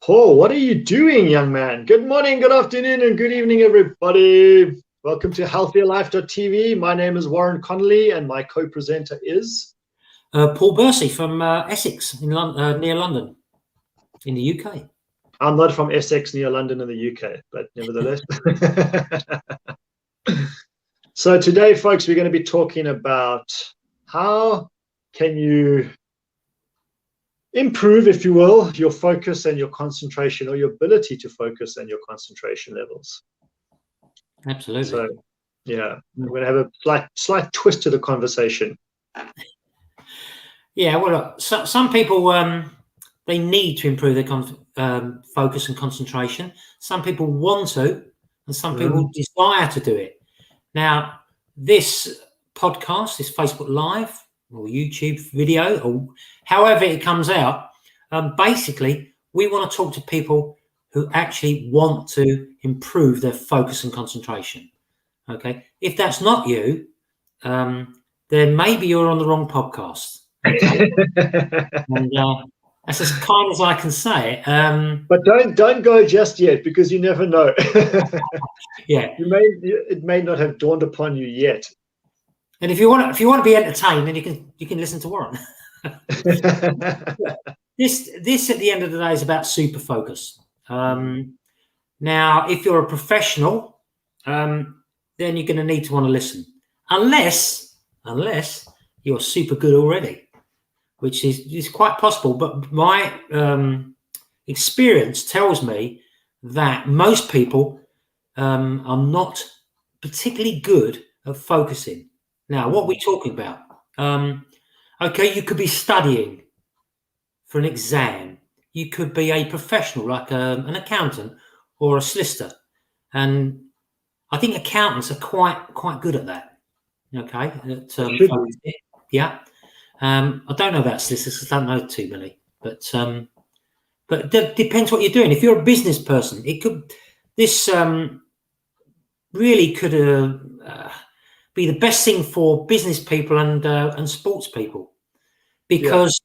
Paul, what are you doing, young man? Good morning, good afternoon, and good evening, everybody. Welcome to healthierlife.tv. My name is Warren Connolly, and my co-presenter is Paul Bursey from Essex, near London, in the UK. I'm not from Essex, near London in the UK, but nevertheless. So today, folks, we're going to be talking about how can you improve, if you will, your focus and your concentration, or your ability to focus and your concentration levels. Absolutely. So, yeah, we're going to have a slight twist to the conversation. Yeah, well, look, some people they need to improve their focus and concentration. Some people want to, and some people desire to do it. Now, this podcast, this Facebook Live or YouTube video, or however it comes out, basically, we want to talk to people who actually want to improve their focus and concentration. Okay, if that's not you, then maybe you're on the wrong podcast. Okay? And that's as kind as I can say it. But don't go just yet, because you never know. Yeah, it may not have dawned upon you yet. And if you want to be entertained, then you can listen to Warren. This at the end of the day is about super focus. Now, if you're a professional, then you're going to need to want to listen, unless you're super good already, which is quite possible. But my experience tells me that most people are not particularly good at focusing. Now, what are we talking about? Okay, you could be studying for an exam. You could be a professional, like an accountant or a solicitor, and I think accountants are quite good at that. Okay, yeah. I don't know about solicitors. I don't know too many, but it depends what you're doing. If you're a business person, this really could be the best thing for business people and sports people, because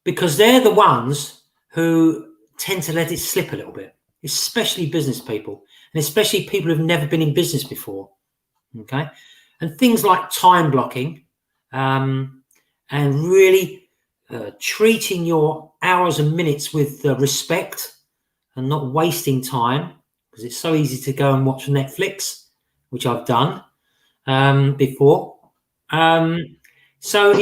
they're the ones who tend to let it slip a little bit, especially business people, and especially people who've never been in business before. Okay, and things like time blocking, and really treating your hours and minutes with respect and not wasting time, because it's so easy to go and watch Netflix, which I've done before. So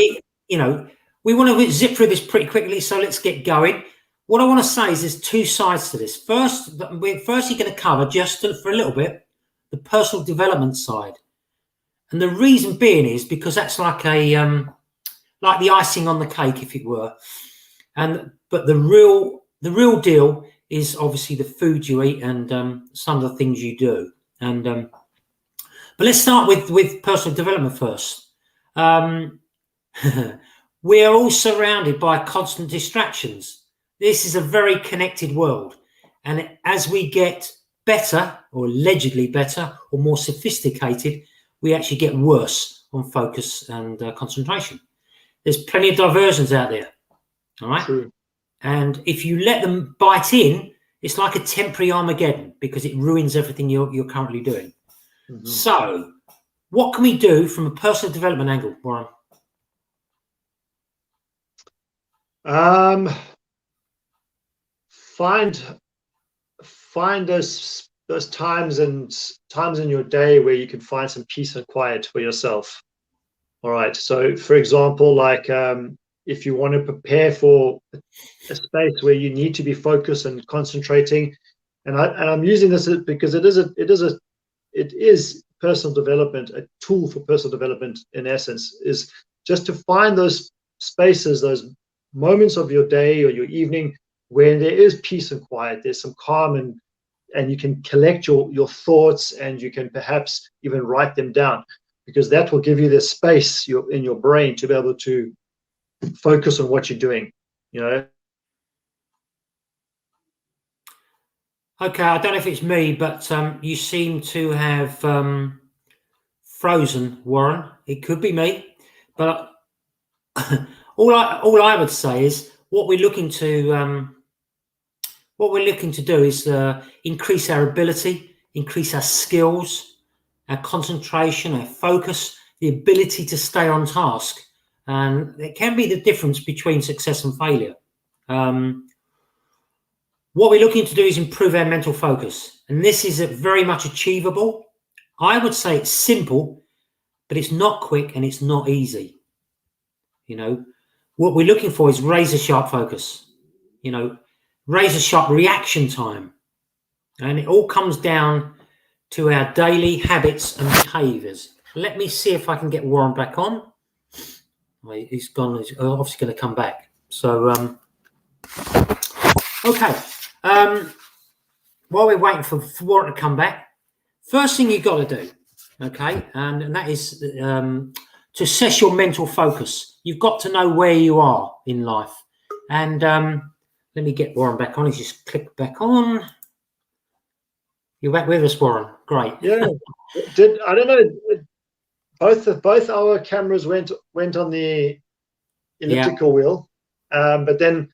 we want to zip through this pretty quickly, so let's get going. What I want to say is there's two sides to this. First, we're firstly going to cover, just for a little bit, the personal development side, and the reason being is because that's like like the icing on the cake, if it were. But the real deal is obviously the food you eat and some of the things you do. But let's start with personal development first. We are all surrounded by constant distractions. This is a very connected world. And as we get better, or allegedly better, or more sophisticated, we actually get worse on focus and concentration. There's plenty of diversions out there. All right. True. And if you let them bite in, it's like a temporary Armageddon, because it ruins everything you're currently doing. So, what can we do from a personal development angle, Warren? Find those times in your day where you can find some peace and quiet for yourself. All right. So, for example, like if you want to prepare for a space where you need to be focused and concentrating, and I'm using this because it is personal development, a tool for personal development in essence, is just to find those spaces, those moments of your day or your evening where there is peace and quiet, there's some calm, and you can collect your thoughts, and you can perhaps even write them down, because that will give you the space in your brain to be able to focus on what you're doing, Okay, I don't know if it's me, but you seem to have frozen, Warren. It could be me, but all I would say is what we're looking to what we're looking to do is increase our ability, increase our skills, our concentration, our focus, the ability to stay on task. And it can be the difference between success and failure. What we're looking to do is improve our mental focus. And this is very much achievable. I would say it's simple, but it's not quick and it's not easy. You know, what we're looking for is razor sharp focus, you know, razor sharp reaction time. And it all comes down to our daily habits and behaviors. Let me see if I can get Warren back on. He's gone. He's obviously going to come back. So, okay. While we're waiting for Warren to come back, first thing you've got to do, okay, and that is to assess your mental focus. You've got to know where you are in life. And let me get Warren back on. He's just clicked back on. You're back with us, Warren. Great. Yeah. I don't know. Both our cameras went on the elliptical wheel, but then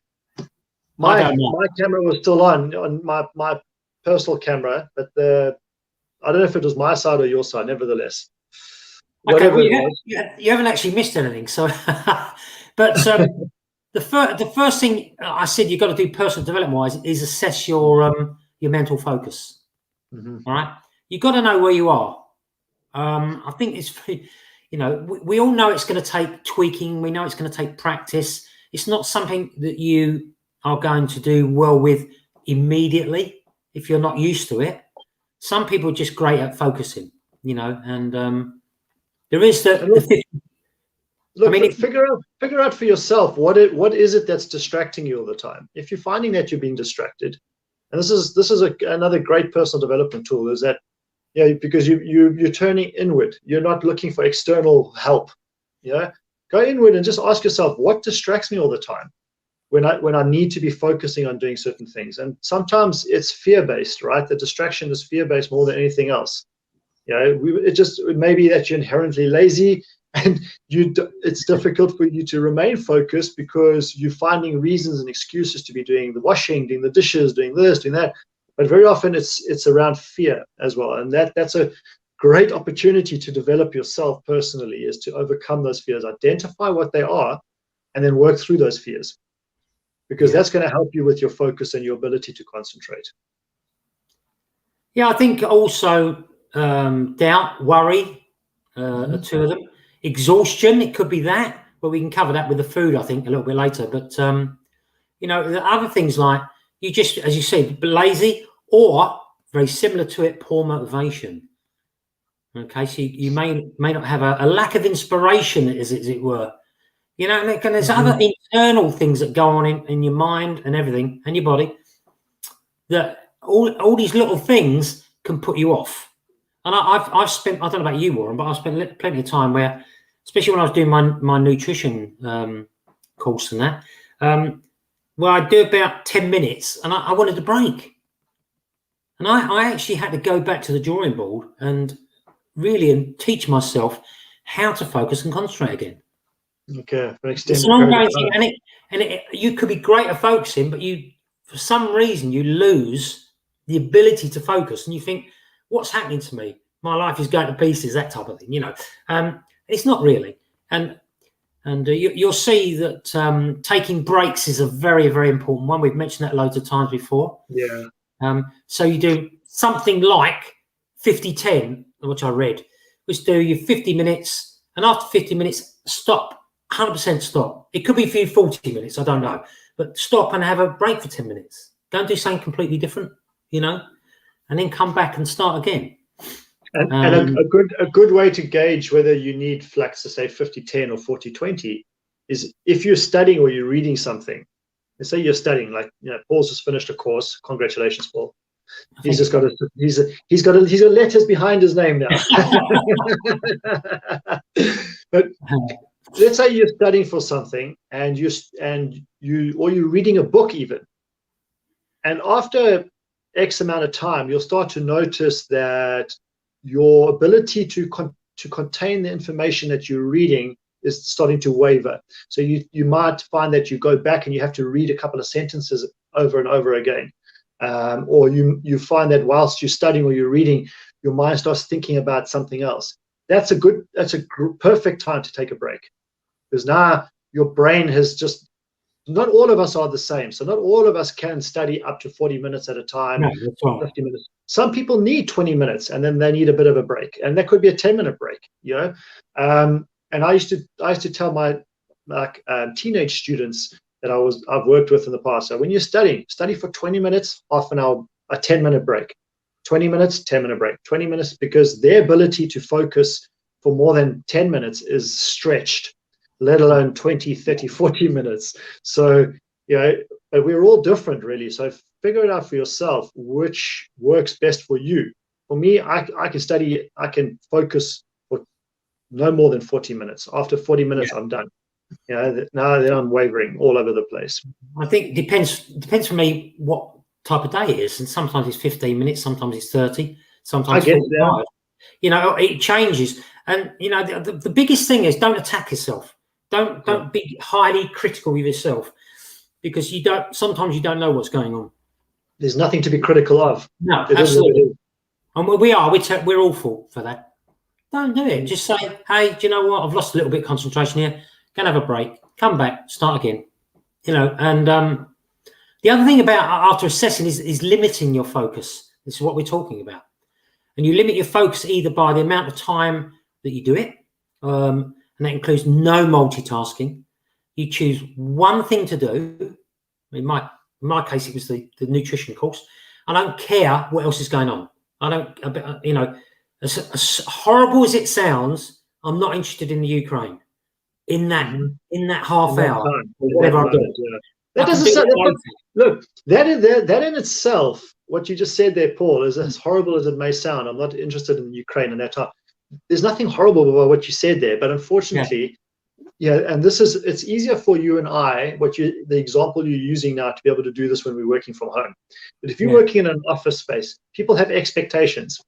my camera was still on my personal camera, but I don't know if it was my side or your side. Nevertheless, whatever you haven't actually missed anything. So, but the first thing I said you've got to do personal development wise is assess your mental focus. Mm-hmm. All right, you've got to know where you are. I think it's, you know, we all know it's going to take tweaking. We know it's going to take practice. It's not something that you are going to do well with immediately if you're not used to it. Some people are just great at focusing, you know, and there is figure out for yourself what is it that's distracting you all the time. If you're finding that you're being distracted, and this is another great personal development tool, is that because you're turning inward. You're not looking for external help. Go inward and just ask yourself, what distracts me all the time when I need to be focusing on doing certain things. And sometimes it's fear-based, right? The distraction is fear-based more than anything else. It may be that you're inherently lazy and it's difficult for you to remain focused because you're finding reasons and excuses to be doing the washing, doing the dishes, doing this, doing that. But very often it's around fear as well. And that's a great opportunity to develop yourself personally, is to overcome those fears, identify what they are, and then work through those fears. Because that's going to help you with your focus and your ability to concentrate. Yeah, I think also doubt, worry, are two of them. Exhaustion, it could be that, but we can cover that with the food, I think, a little bit later. But, the other things like, you just, as you said, lazy, or very similar to it, poor motivation. Okay, so you may not have a lack of inspiration, as it were. And there's other internal things that go on in your mind and everything, and your body, that all these little things can put you off. And I've spent, I don't know about you, Warren, but I've spent plenty of time where, especially when I was doing my nutrition course and that, well, I'd do about 10 minutes and I wanted a break. And I actually had to go back to the drawing board and really teach myself how to focus and concentrate again. Okay. It's an ongoing thing. And you could be great at focusing, but for some reason, you lose the ability to focus. And you think, what's happening to me? My life is going to pieces, that type of thing, It's not really. And you'll see that taking breaks is a very, very important one. We've mentioned that loads of times before. Yeah. So you do something like 50-10, which I read, which do you 50 minutes, and after 50 minutes, stop, 100% stop. It could be for you 40 minutes, I don't know. But stop and have a break for 10 minutes. Don't do something completely different, and then come back and start again. And a good way to gauge whether you need flex to say 50-10 or 40-20 is if you're studying or you're reading something. Let's say you're studying, like Paul's just finished a course. Congratulations, Paul. He's got letters behind his name now. But let's say you're studying for something and you're reading a book even. And after X amount of time, you'll start to notice that your ability to contain the information that you're reading is starting to waver. So you might find that you go back and you have to read a couple of sentences over and over again. or you find that whilst you're studying or you're reading, your mind starts thinking about something else. That's a perfect time to take a break, because now your brain has just, not all of us are the same. So not all of us can study up to 40 minutes at a time, No, that's right. 50 minutes. Some people need 20 minutes and then they need a bit of a break. And that could be a 10-minute break, And I used to tell my teenage students that I've worked with in the past. So when you're study for 20 minutes, half an hour, a 10-minute break. 20 minutes, 10-minute break. 20 minutes, because their ability to focus for more than 10 minutes is stretched, let alone 20, 30, 40 minutes. So, but we're all different, really. So figure it out for yourself, which works best for you. For me, I can focus for no more than 40 minutes. After 40 minutes, I'm done. Now then I'm wavering all over the place. I think it depends for me what type of day it is. And sometimes it's 15 minutes, sometimes it's 30, sometimes 45. It changes. And, the biggest thing is don't attack yourself. Don't be highly critical of yourself, because sometimes you don't know what's going on. There's nothing to be critical of. No, absolutely. And we're awful for that. Don't do it. Just say, hey, do you know what? I've lost a little bit of concentration here. Gonna have a break. Come back. Start again. And the other thing about after assessing is limiting your focus. This is what we're talking about. And you limit your focus either by the amount of time that you do it, and that includes no multitasking. You choose one thing to do. In my case, it was the nutrition course. I don't care what else is going on. As horrible as it sounds, I'm not interested in the Ukraine in that half hour. Whatever I'm doing. That doesn't look, that in itself, what you just said there, Paul, is as horrible as it may sound. I'm not interested in Ukraine and that time. There's nothing horrible about what you said there, but unfortunately, and it's easier for you and I, the example you're using now, to be able to do this when we're working from home. But if you're working in an office space, people have expectations.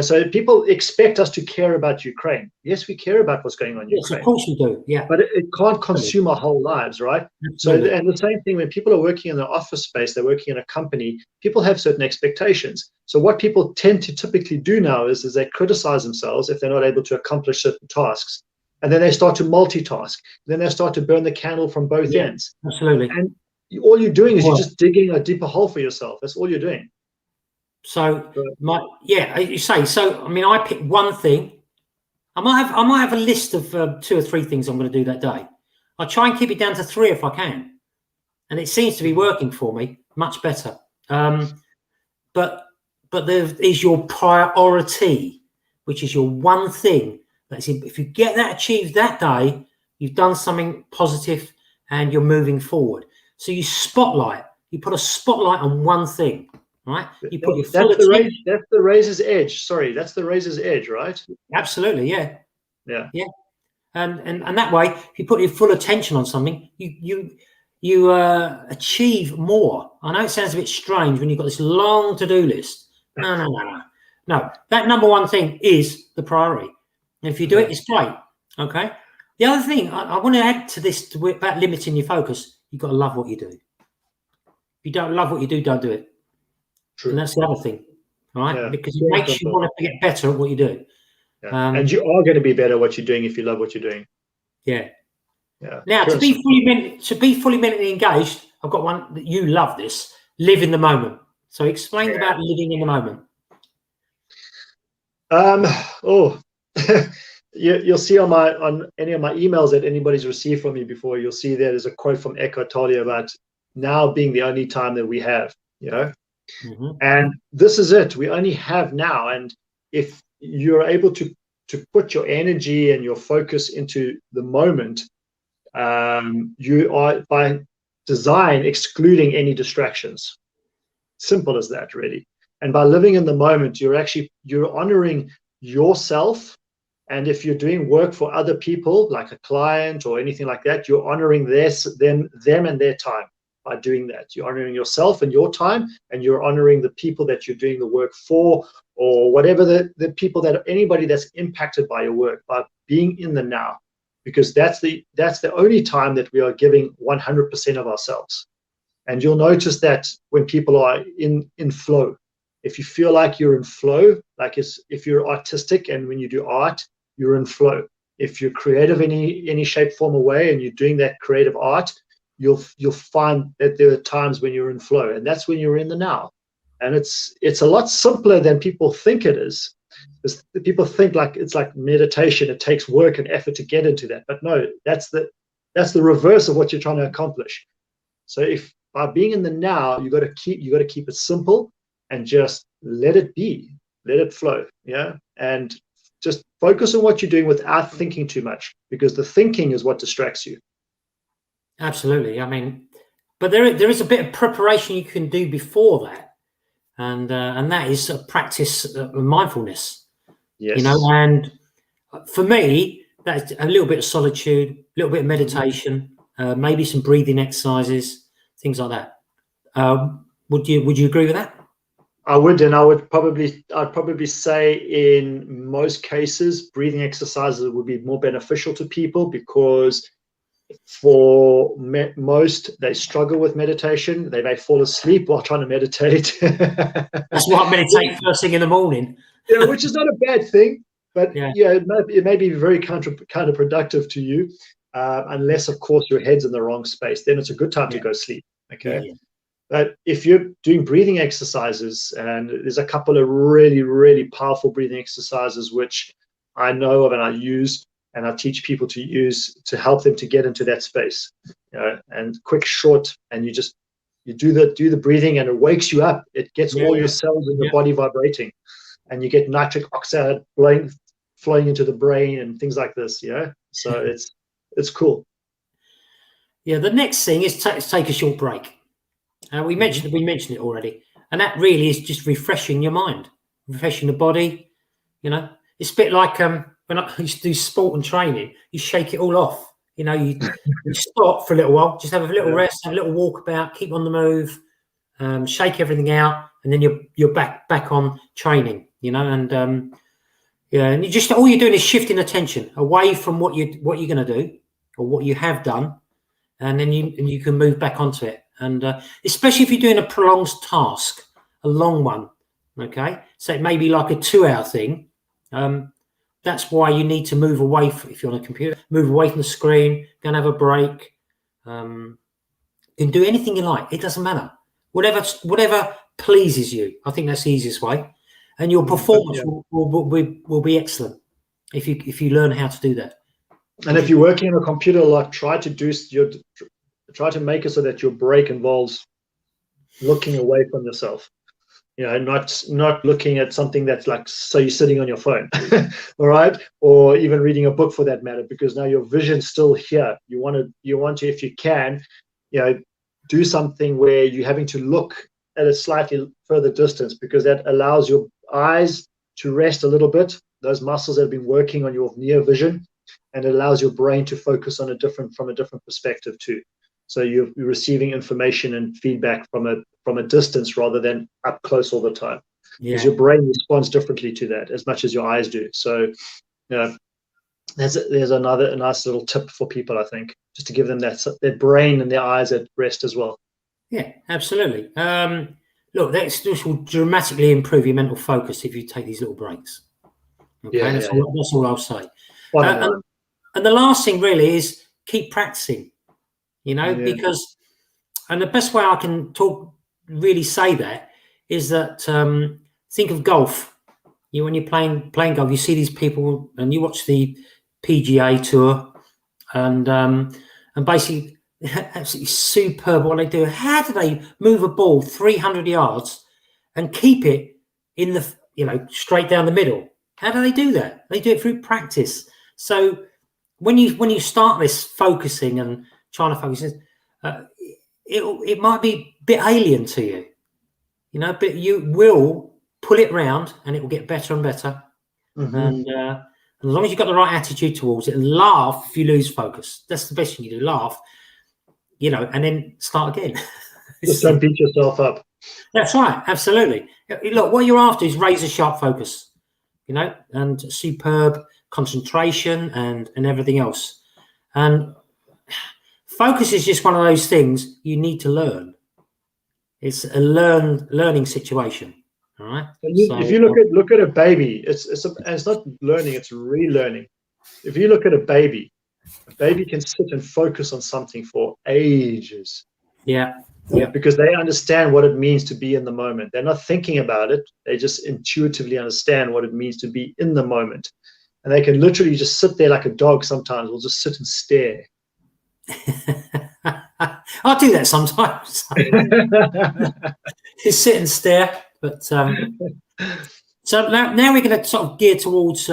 So people expect us to care about Ukraine. Yes, we care about what's going on in Ukraine. Of course we do, yeah. But it can't consume our whole lives, right? Absolutely. So, and the same thing when people are working in an office space, they're working in a company, people have certain expectations. So what people tend to typically do now is they criticize themselves if they're not able to accomplish certain tasks. And then they start to multitask. Then they start to burn the candle from both ends. Absolutely. And all you're doing is you're just digging a deeper hole for yourself. That's all you're doing. So you say so. I mean, I pick one thing. I might have a list of 2 or 3 things I'm going to do that day. I try and keep it down to 3 if I can, and it seems to be working for me much better. But there is your priority, which is your one thing. If you get that achieved that day, you've done something positive and you're moving forward. So you put a spotlight on one thing. Right, you put your full attention. That's the razor's edge. Sorry, that's the razor's edge, right? Absolutely, yeah. And that way, if you put your full attention on something, you achieve more. I know it sounds a bit strange when you've got this long to-do list. No. That number one thing is the priority. And if you do it, it's great. Okay. The other thing I want to add to this about limiting your focus, you've got to love what you do. If you don't love what you do, don't do it. True. And that's the other thing, right? Because it makes you want to get better at what you do. And you are going to be better at what you're doing if you love what you're doing. Yeah. Now, to be fully mentally engaged, I've got one that you love. This live in the moment. So explain about living in the moment. You'll see on any of my emails that anybody's received from me before. You'll see there's a quote from Eckhart Tolle about now being the only time that we have. And this is it. We only have now. And if you're able to put your energy and your focus into the moment, you are by design excluding any distractions. Simple as that, really. And by living in the moment, you're honoring yourself. And if you're doing work for other people, like a client or anything like that, you're honoring them and their time. By doing that, you're honoring yourself and your time, and you're honoring the people that you're doing the work for, or whatever the people anybody that's impacted by your work, by being in the now, because that's the only time that we are giving 100% of ourselves. And you'll notice that when people are in flow, if you feel like you're in flow, like if you're artistic and when you do art, you're in flow. If you're creative in any shape, form, or way, and you're doing that creative art, you'll find that there are times when you're in flow, and that's when you're in the now. And it's a lot simpler than people think it is. Because people think like it's like meditation; it takes work and effort to get into that. But no, that's the reverse of what you're trying to accomplish. So if by being in the now, you got to keep it simple and just let it be, let it flow, yeah, and just focus on what you're doing without thinking too much, because the thinking is what distracts you. Absolutely. I mean, but there is a bit of preparation you can do before that, and that is a practice of mindfulness. Yes. You know, and for me, that's a little bit of solitude, a little bit of meditation, maybe some breathing exercises, things like that. Would you agree with that? I would, and I'd probably say in most cases, breathing exercises would be more beneficial to people, because for most, they struggle with meditation. They may fall asleep while trying to meditate. That's why I meditate first thing in the morning. Yeah, which is not a bad thing, but yeah, it may be very counterproductive to you, unless, of course, your head's in the wrong space. Then it's a good time to go sleep. Okay. Yeah. But if you're doing breathing exercises, and there's a couple of really, really powerful breathing exercises which I know of and I use and I teach people to use to help them to get into that space, you know, and quick, short, and you do the breathing, and it wakes you up. It gets all your cells in your body vibrating, and you get nitric oxide flowing into the brain and things like this. Yeah, so it's cool. Yeah, the next thing is take a short break. We mentioned it already, and that really is just refreshing your mind, refreshing the body. You know, it's a bit like when I used to do sport and training. You shake it all off. You know, you stop for a little while, just have a little rest, have a little walkabout, keep on the move, shake everything out, and then you're back on training. You know, and and you just all you're doing is shifting attention away from what you're going to do or what you have done, and then you can move back onto it. And especially if you're doing a prolonged task, a long one, okay? So it may be like a 2-hour thing. That's why you need to move away, if you're on a computer, move away from the screen, go and have a break. You can do anything you like. It doesn't matter. Whatever pleases you. I think that's the easiest way. And your performance will be excellent if you learn how to do that. And if you're working on a computer a lot, try to make it so that your break involves looking away from yourself, you know, not looking at something that's like, so you're sitting on your phone, all right, or even reading a book for that matter, because now your vision's still here. You want to, if you can, you know, do something where you're having to look at a slightly further distance, because that allows your eyes to rest a little bit, those muscles that have been working on your near vision, and it allows your brain to focus on from a different perspective too. So you're receiving information and feedback from a distance rather than up close all the time. Because your brain responds differently to that as much as your eyes do. So, you know, there's a nice little tip for people, I think, just to give them their brain and their eyes at rest as well. Yeah, absolutely. Look, this will dramatically improve your mental focus if you take these little breaks. Okay, that's all I'll say. And the last thing really is keep practicing. You know, because, and the best way I can really say that is that think of golf. When you're playing golf, you see these people and you watch the PGA Tour, and basically absolutely superb what they do. How do they move a ball 300 yards and keep it in the, you know, straight down the middle? How do they do that? They do it through practice. So when you start this focusing and trying to focus, it might be a bit alien to you, you know, but you will pull it round and it will get better and better. And as long as you've got the right attitude towards it, and laugh if you lose focus. That's the best thing you do, laugh, you know, and then start again. Just don't beat yourself up. That's right, absolutely. Look, what you're after is razor sharp focus, you know, and superb concentration and everything else. And focus is just one of those things you need to learn. It's a learning situation. All right. If you look at a baby, it's not learning, it's relearning. If you look at a baby can sit and focus on something for ages. Yeah. Because they understand what it means to be in the moment. They're not thinking about it. They just intuitively understand what it means to be in the moment. And they can literally just sit there like a dog sometimes, will just sit and stare. I do that sometimes. Just sit and stare. But so now we're going to sort of gear towards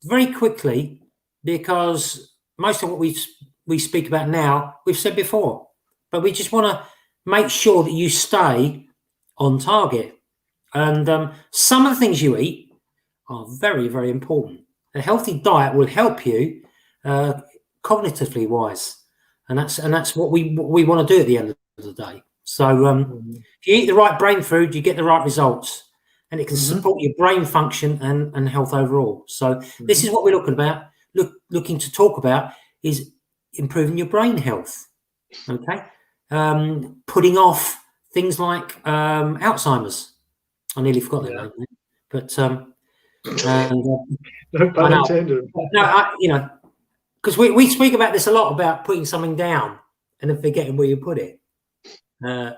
very quickly, because most of what we speak about now, we've said before, but we just want to make sure that you stay on target. And some of the things you eat are very, very important. A healthy diet will help you cognitively wise, and that's what we want to do at the end of the day. So if you eat the right brain food, you get the right results, and it can support your brain function and health overall. So this is what we're looking to talk about, is improving your brain health. Okay. Putting off things like Alzheimer's. I nearly forgot that name, but no pun intended. No, because we speak about this a lot, about putting something down and then forgetting where you put it.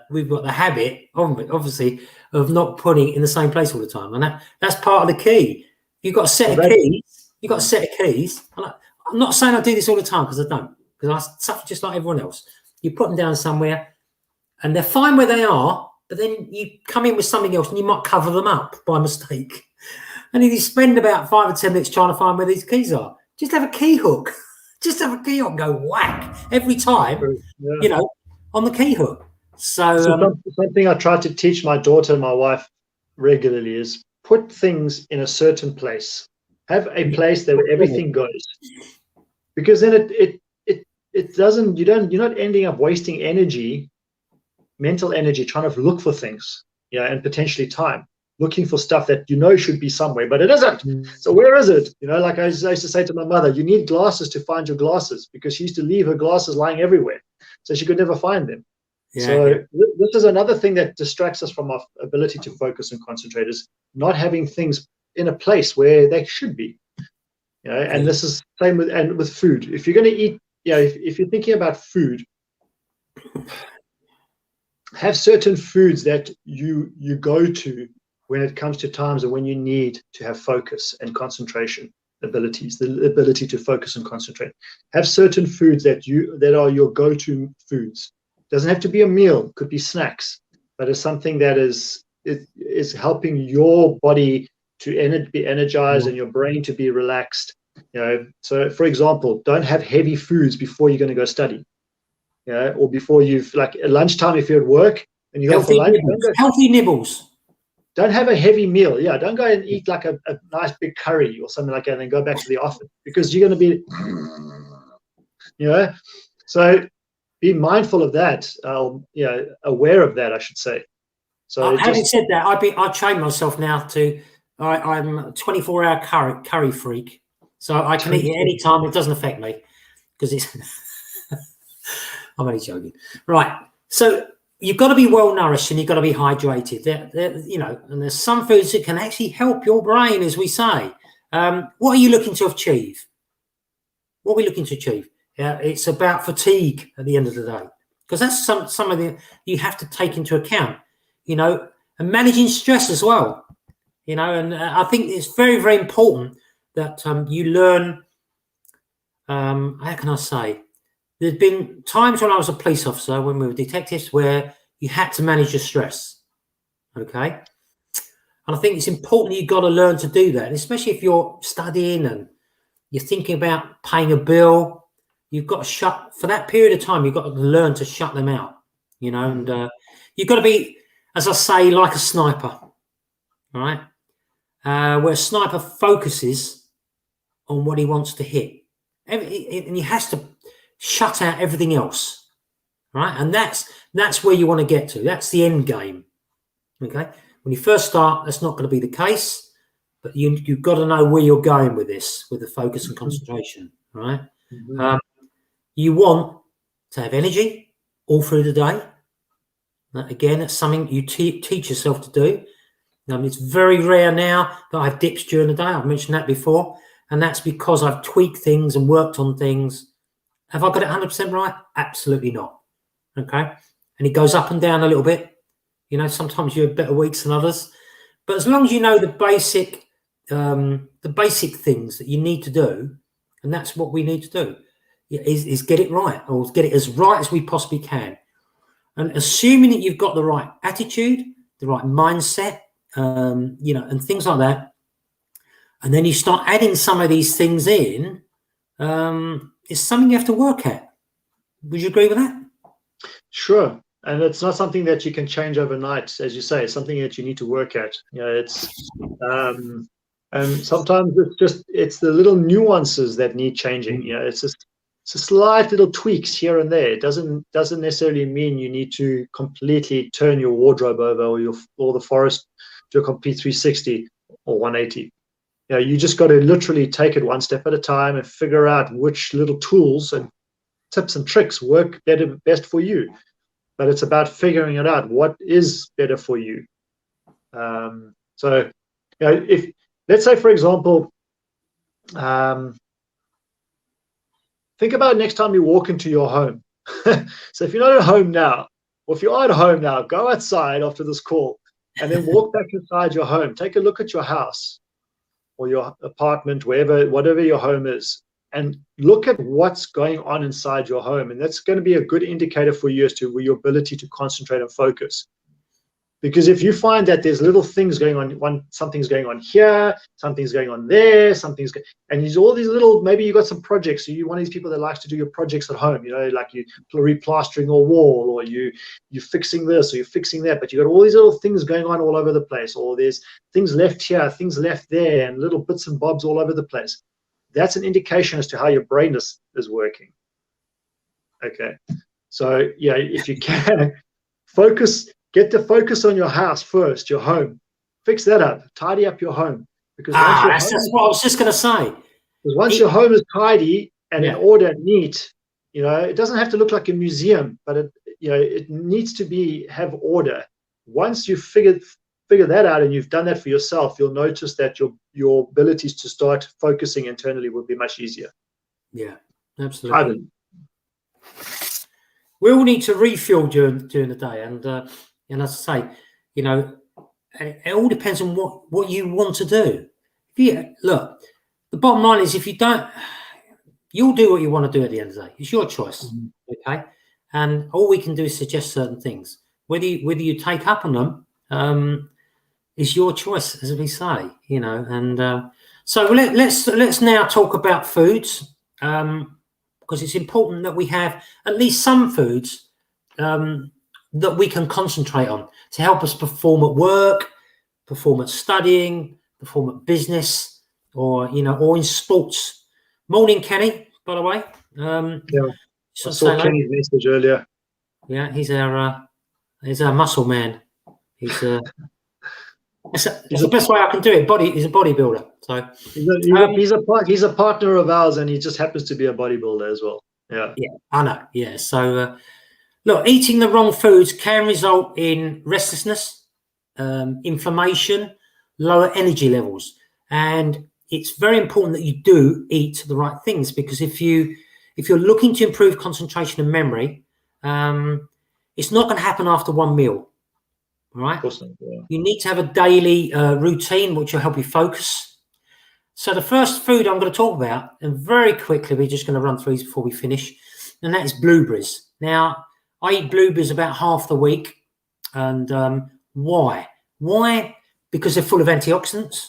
We've got the habit, obviously, of not putting it in the same place all the time, and that's part of the key. You've got a set of keys. You've got a set of keys. I'm not saying I do this all the time, because I don't, because I suffer just like everyone else. You put them down somewhere, and they're fine where they are, but then you come in with something else, and you might cover them up by mistake. And then you spend about 5 or 10 minutes trying to find where these keys are. Just have a key hook. Just have a key hook and go whack every time, on the key hook. So something I try to teach my daughter and my wife regularly is put things in a certain place. Have a place where everything goes, because then it doesn't. You're not ending up wasting energy, mental energy, trying to look for things, and potentially time looking for stuff that should be somewhere, but it isn't. So where is it? Like I used to say to my mother, you need glasses to find your glasses, because she used to leave her glasses lying everywhere, so she could never find them. This is another thing that distracts us from our ability to focus and concentrate, is not having things in a place where they should be. And this is the same with food. If you're going to eat, if you're thinking about food, have certain foods that you go to when it comes to times and when you need to have focus and concentration abilities, the ability to focus and concentrate. Have certain foods that are your go-to foods. Doesn't have to be a meal, could be snacks, but it's something that is helping your body to be energized and your brain to be relaxed. So for example, don't have heavy foods before you're going to go study, or before you've, like at lunchtime, if you're at work and you go for lunch, healthy nibbles. Don't have a heavy meal. Don't go and eat like a nice big curry or something like that and then go back to the office, because you're going to be, so be mindful of that, aware of that, I should say. So having said that, I train myself now to, I'm a 24-hour curry freak, so I can eat it any time. It doesn't affect me, because it's I'm only joking. Right. So you've got to be well nourished and you've got to be hydrated. And there's some foods that can actually help your brain, as we say. What are you looking to achieve? What are we looking to achieve? It's about fatigue at the end of the day, because that's some of the you have to take into account, and managing stress as well, and I think it's very, very important that you learn. How can I say? There's been times when I was a police officer, when we were detectives, where you had to manage your stress. Okay. And I think it's important you've got to learn to do that, and especially if you're studying and you're thinking about paying a bill. You've got to for that period of time, you've got to learn to shut them out, and you've got to be, as I say, like a sniper, all right? Where a sniper focuses on what he wants to hit. And he has to shut out everything else, right? And that's where you want to get to. That's the end game, okay? When you first start, that's not going to be the case, but you've got to know where you're going with this, with the focus and concentration, right? You want to have energy all through the day. Again, that's something you teach yourself to do. It's very rare now that I have dips during the day. I've mentioned that before. And that's because I've tweaked things and worked on things. Have I got it 100% right? Absolutely not. Okay. And it goes up and down a little bit. Sometimes you have better weeks than others. But as long as you know the basic things that you need to do, and that's what we need to do, is get it right, or get it as right as we possibly can. And assuming that you've got the right attitude, the right mindset, and things like that, and then you start adding some of these things in, it's something you have to work at. Would you agree with that? Sure. And it's not something that you can change overnight, as you say. It's something that you need to work at. It's and sometimes it's the little nuances that need changing. It's a slight little tweaks here and there. It doesn't necessarily mean you need to completely turn your wardrobe over or the forest to a complete 360 or 180. You just got to literally take it one step at a time and figure out which little tools and tips and tricks work best for you. But it's about figuring it out. What is better for you? So, if let's say, for example, think about next time you walk into your home. So if you're not at home now, or if you are at home now, go outside after this call and then walk back inside your home. Take a look at your house or your apartment, whatever your home is, and look at what's going on inside your home. And that's going to be a good indicator for you as to your ability to concentrate and focus. Because if you find that there's little things going on, something's going on here, something's going on there, and there's all these little, maybe you got some projects. So you're one of these people that likes to do your projects at home, like you replastering a wall, or you're fixing this, or you're fixing that, but you got all these little things going on all over the place, or there's things left here, things left there, and little bits and bobs all over the place. That's an indication as to how your brain is working. Okay. So if you can get the focus on your house first, your home. Fix that up. Tidy up your home. Because that's what I was just going to say. Because once your home is tidy and in order and neat, it doesn't have to look like a museum, but it needs to have order. Once you figure that out and you've done that for yourself, you'll notice that your abilities to start focusing internally will be much easier. Yeah, absolutely. We all need to refuel during the day, and as I say, it all depends on what you want to do. Look, the bottom line is, if you don't, you'll do what you want to do at the end of the day. It's your choice, okay? And all we can do is suggest certain things. Whether you take up on them, is your choice, as we say, And so let's now talk about foods, because it's important that we have at least some foods that we can concentrate on to help us perform at work, perform at studying, perform at business, or in sports. Morning, Kenny, by the way. I saw Kenny's message earlier. Yeah, he's our muscle man. He's it's the best way I can do it. He's a bodybuilder. So he's a partner of ours, and he just happens to be a bodybuilder as well. Yeah, I know. Yeah, so look, eating the wrong foods can result in restlessness, inflammation, lower energy levels, and it's very important that you do eat the right things, because if you're looking to improve concentration and memory, it's not going to happen after one meal. All right. You need to have a daily routine which will help you focus. So the first food I'm going to talk about, and very quickly we're just going to run through these before we finish, and that is blueberries. Now, I eat blueberries about half the week, and why? Why? Because they're full of antioxidants.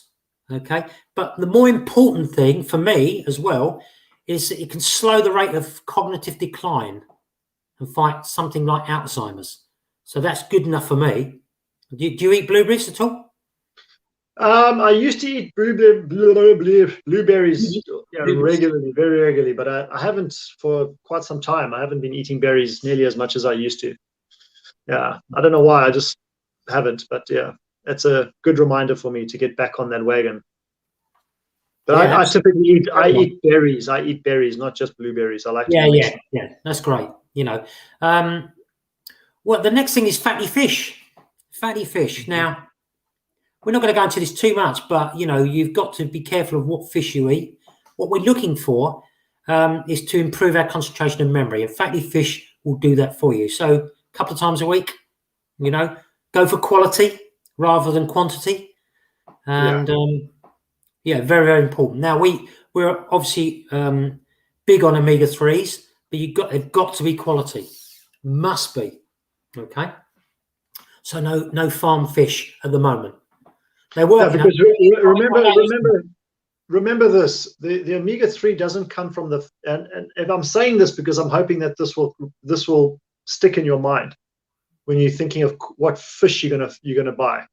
Okay, but the more important thing for me as well is that it can slow the rate of cognitive decline and fight something like Alzheimer's. So that's good enough for me. Do you eat blueberries at all? I used to eat blueberries regularly, very regularly, but I haven't for quite some time. I haven't been eating berries nearly as much as I used to. Yeah, I don't know why. I just haven't, but yeah, that's a good reminder for me to get back on that wagon. But I typically eat berries. I eat berries, not just blueberries. I like to. Yeah. That's great. Well, the next thing is fatty fish. Fatty fish. Now, we're not going to go into this too much, but you've got to be careful of what fish you eat. What we're looking for is to improve our concentration and memory, and fatty fish will do that for you. So a couple of times a week, go for quality rather than quantity, and very, very important. Now we're obviously big on omega-3s, but they've got to be quality, must be. Okay, so no farm fish at the moment. They work because remember this: the omega-3 doesn't come from the. And I'm saying this because I'm hoping that this will stick in your mind when you're thinking of what fish you're gonna buy.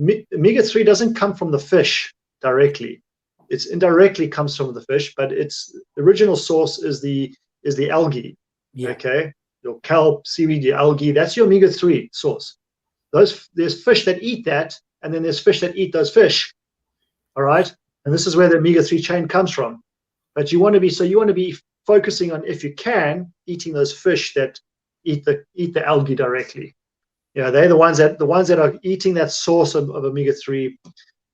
Omega-3 doesn't come from the fish directly; it's indirectly comes from the fish, but its original source is the algae. Yeah. Okay, your kelp, seaweed, your algae. That's your omega-3 source. There's fish that eat that, and then there's fish that eat those fish. All right. And this is where the omega-3 chain comes from. But you want to be focusing on, if you can, eating those fish that eat the algae directly. They're the ones that are eating that source of omega-3.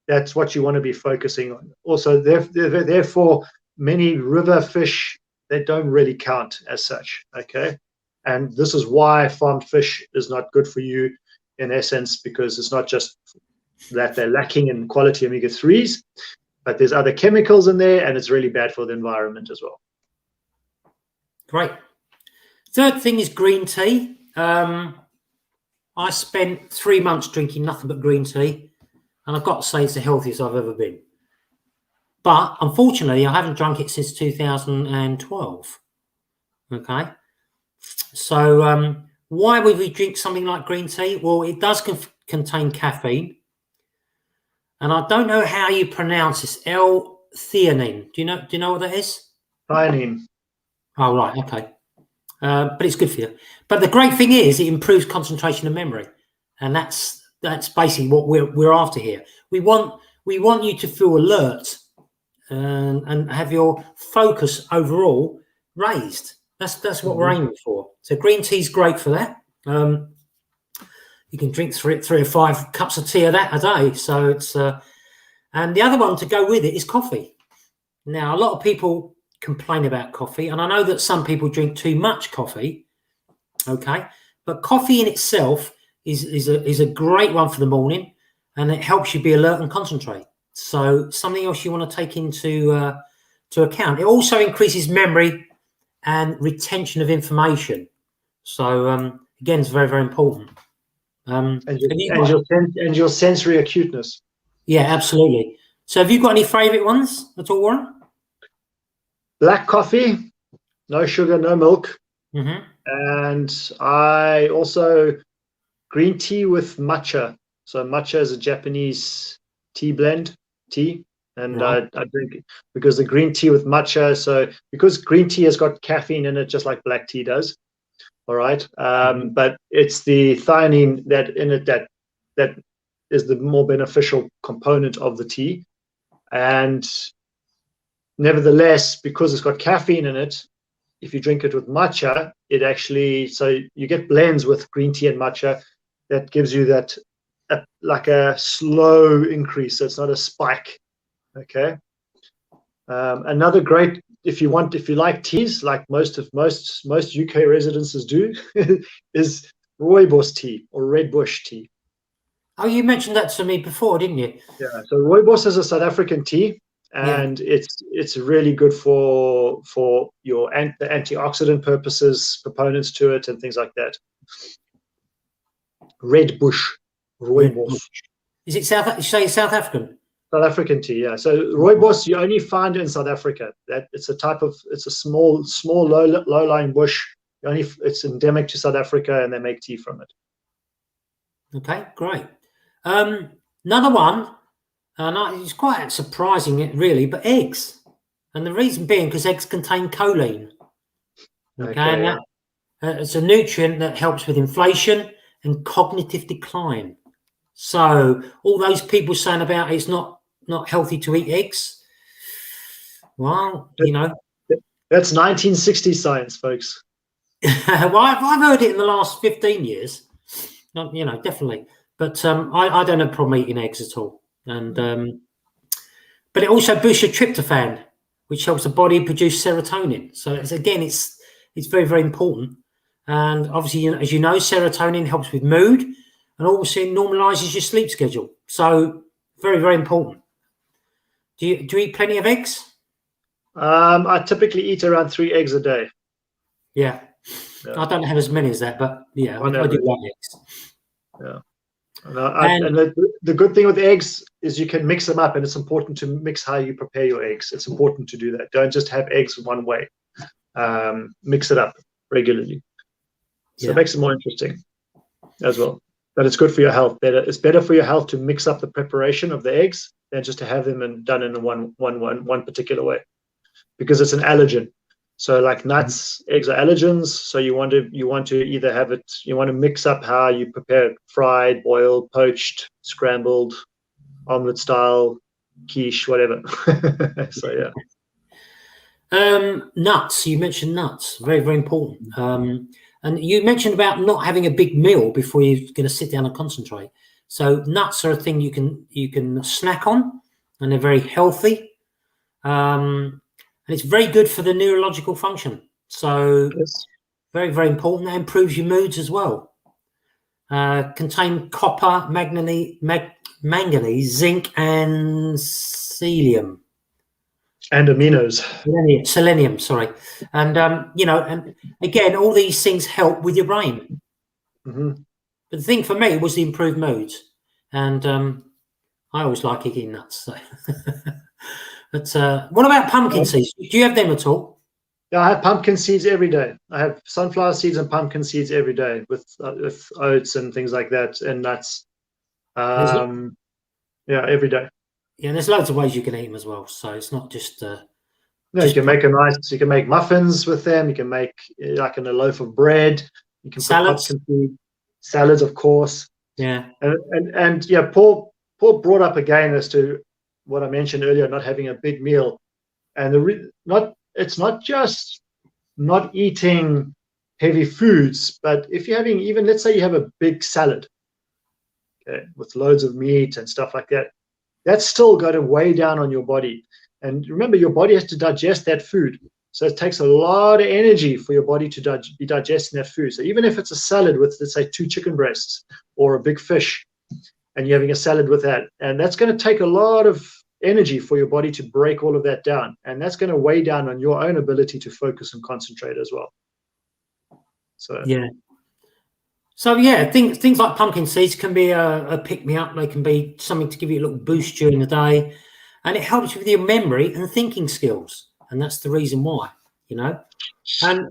That's what you want to be focusing on. Also, therefore, many river fish, they don't really count as such. Okay, and this is why farmed fish is not good for you, in essence, because it's not just that they're lacking in quality omega-3s. But there's other chemicals in there, and it's really bad for the environment as well. Great. Third thing is green tea. I spent 3 months drinking nothing but green tea, and I've got to say it's the healthiest I've ever been. But unfortunately, I haven't drunk it since 2012. Okay. So why would we drink something like green tea? Well, it does contain caffeine. And I don't know how you pronounce this. L-theanine. Do you know what that is? Theanine. Oh, right. Okay. But it's good for you. But the great thing is it improves concentration and memory. And that's basically what we're after here. We want you to feel alert and have your focus overall raised. That's what we're aiming for. So green tea is great for that. You can drink 3 or 5 cups of tea of that a day. So it's and the other one to go with it is coffee. Now, a lot of people complain about coffee, and I know that some people drink too much coffee. Okay, but coffee in itself is a great one for the morning, and it helps you be alert and concentrate. So something else you want to take into account. It also increases memory and retention of information. So again, it's very, very important. And your sensory acuteness. Yeah, absolutely. So have you got any favorite ones at all, Warren? Black coffee, no sugar, no milk. Mm-hmm. And I also green tea with matcha. So matcha is a Japanese tea blend, and right. I drink it because the green tea with matcha. So because green tea has got caffeine in it, just like black tea does. All right, but it's the theanine that in it that is the more beneficial component of the tea, and nevertheless, because it's got caffeine in it, if you drink it with matcha, it actually so you get blends with green tea and matcha that gives you that like a slow increase. So it's not a spike. Okay. Another great, if you like teas, like most UK residences do, is rooibos tea or red bush tea. Oh, you mentioned that to me before, didn't you? Yeah. So rooibos is a South African tea, and it's really good for your the antioxidant purposes, proponents to it, and things like that. Red bush, rooibos. Is it South African? South African tea, yeah. So rooibos you only find in South Africa. That it's a small low-lying bush. It's endemic to South Africa, and they make tea from it. Okay, great. Another one, and it's quite surprising, really, but eggs, and the reason being because eggs contain choline. Okay, and it's a nutrient that helps with inflation and cognitive decline. So all those people saying about it's not healthy to eat eggs, well, that's 1960 science, folks. Well, I've heard it in the last 15 years. Definitely. But I don't have a problem eating eggs at all. And but it also boosts your tryptophan, which helps the body produce serotonin. So it's very, very important. And obviously, as you know, serotonin helps with mood and also normalizes your sleep schedule. So very, very important. Do you eat plenty of eggs? I typically eat around 3 eggs a day. Yeah. I don't have as many as that, but yeah, I do like eggs. Yeah. And the good thing with eggs is you can mix them up, and it's important to mix how you prepare your eggs. It's important to do that. Don't just have eggs one way. Mix it up regularly. So it makes it more interesting as well. But it's good for your health. It's better for your health to mix up the preparation of the eggs than just to have them done in one particular way, because it's an allergen. So like nuts, eggs are allergens. So you want to either have it, you want to mix up how you prepare it: fried, boiled, poached, scrambled, omelet style, quiche, whatever. So yeah. Nuts. You mentioned nuts. Very, very important. And you mentioned about not having a big meal before you're going to sit down and concentrate. So nuts are a thing you can snack on, and they're very healthy. And it's very good for the neurological function. So very, very important. That improves your moods as well. Contain copper, manganese, zinc, and selenium. And aminos. Selenium, sorry. And, and again, all these things help with your brain. Mm-hmm. But the thing for me was the improved moods. And I always like eating nuts. So. But what about pumpkin seeds? Do you have them at all? Yeah, I have pumpkin seeds every day. I have sunflower seeds and pumpkin seeds every day with oats and things like that, and nuts. Yeah, every day. Yeah, and there's loads of ways you can eat them as well. So it's not just. You can make you can make muffins with them. You can make like in a loaf of bread. You can salads. Put pumpkin seed, salads, of course. Yeah. And yeah, Paul brought up again as to what I mentioned earlier, not having a big meal, and it's not just not eating heavy foods, but if you're having, even let's say you have a big salad, okay, with loads of meat and stuff like that, that's still got to weigh down on your body. And remember, your body has to digest that food, so it takes a lot of energy for your body to be digesting that food. So even if it's a salad with, let's say, 2 chicken breasts or a big fish, and you're having a salad with that, and that's going to take a lot of energy for your body to break all of that down, and that's going to weigh down on your own ability to focus and concentrate as well. So things like pumpkin seeds can be a pick-me-up. They can be something to give you a little boost during the day, and it helps with your memory and thinking skills, and that's the reason why, And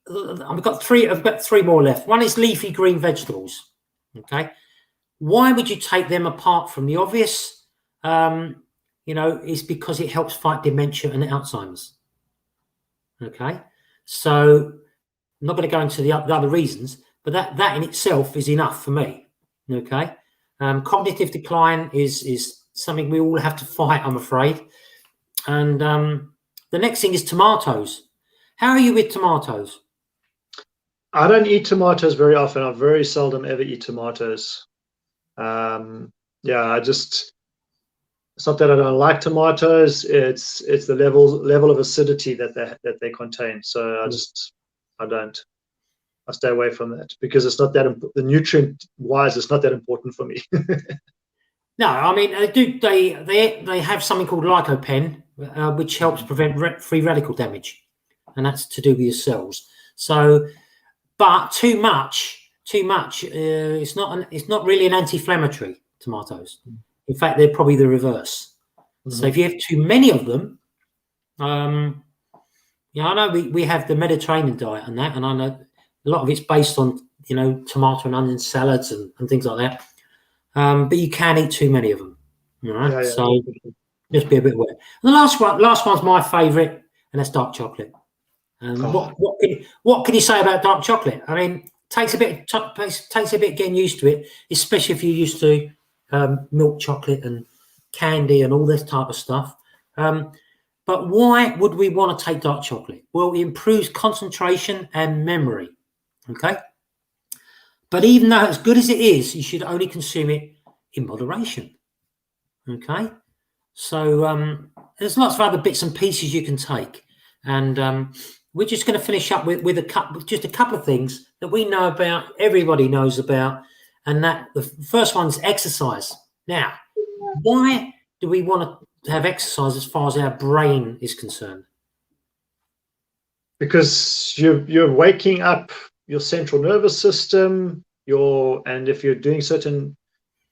I've got three more left. One is leafy green vegetables. Okay. Why would you take them apart from the obvious? Is because it helps fight dementia and Alzheimer's. Okay, so I'm not going to go into the other reasons, but that in itself is enough for me. Okay, cognitive decline is something we all have to fight, I'm afraid. And the next thing is tomatoes. How are you with tomatoes? I don't eat tomatoes very often. I very seldom ever eat tomatoes. It's not that I don't like tomatoes. It's the level of acidity that they contain. So I stay away from that, because it's not that the nutrient wise, it's not that important for me. No, I mean they have something called lycopene, which helps prevent free radical damage, and that's to do with your cells. So, but too much. It's not really an anti-inflammatory, tomatoes. In fact, they're probably the reverse. Mm-hmm. So if you have too many of them, I know we have the Mediterranean diet and that, and I know a lot of it's based on tomato and onion salads and things like that. But you can eat too many of them. Right? Yeah, so just be a bit aware. And the last one's my favourite, and that's dark chocolate. What can you say about dark chocolate? I mean, takes a bit getting used to it, especially if you're used to milk chocolate and candy and all this type of stuff. But But why would we want to take dark chocolate? Well, it improves concentration and memory. Okay. But even though as good as it is, you should only consume it in moderation. Okay. So there's lots of other bits and pieces you can take. And we're just going to finish up with just a couple of things that we know about, everybody knows about. And that the first one's exercise. Now, why do we want to have exercise as far as our brain is concerned? Because you're waking up your central nervous system, and if you're doing certain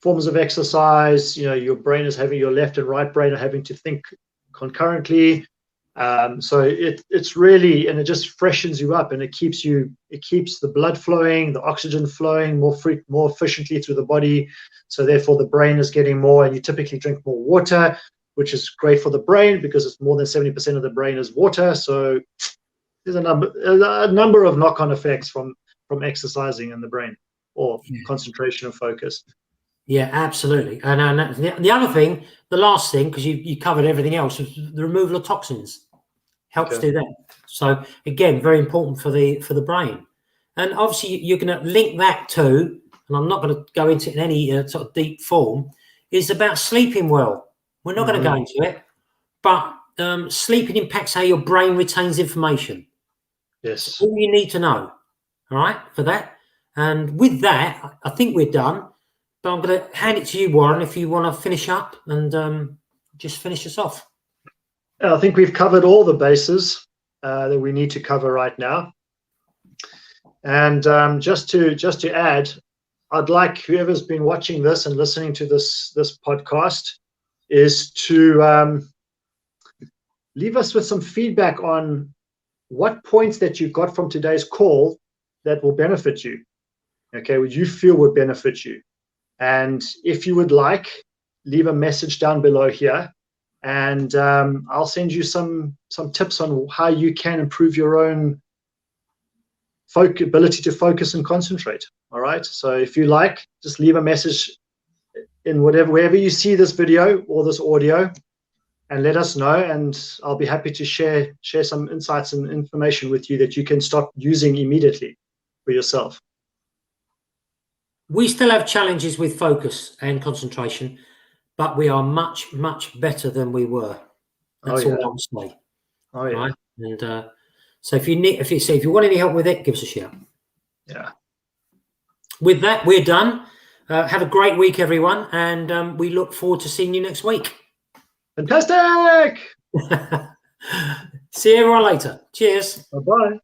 forms of exercise, your brain is having, your left and right brain are having to think concurrently. So it's really, and it just freshens you up, and it keeps the blood flowing, the oxygen flowing more efficiently through the body. So therefore the brain is getting more, and you typically drink more water, which is great for the brain because it's more than 70% of the brain is water. So there's a number of knock-on effects from exercising in the brain, or concentration and focus. Yeah, absolutely. And the other thing, the last thing, because you covered everything else, is the removal of toxins. Helps do that. So again, very important for the brain. And obviously you're going to link that to, and I'm not going to go into it in any sort of deep form, is about sleeping well. We're not going to go into it, but sleeping impacts how your brain retains information. Yes. That's all you need to know. All right, for that. And with that, I think we're done. But I'm going to hand it to you, Warren, if you want to finish up and just finish us off. I think we've covered all the bases that we need to cover right now. And just to add, I'd like whoever's been watching this and listening to this podcast is to leave us with some feedback on what points that you got from today's call that will benefit you. Okay, would you feel would benefit you? And if you would like, leave a message down below here, and I'll send you some tips on how you can improve your own ability to focus and concentrate. All right. So if you like, just leave a message in wherever you see this video or this audio, and let us know, and I'll be happy to share some insights and information with you that you can start using immediately for yourself. We still have challenges with focus and concentration, but we are much, much better than we were. That's all I will say. Oh yeah. Right? And so if you want any help with it, give us a shout. Yeah. With that, we're done. Have a great week, everyone, and we look forward to seeing you next week. Fantastic. See you everyone later. Cheers. Bye-bye.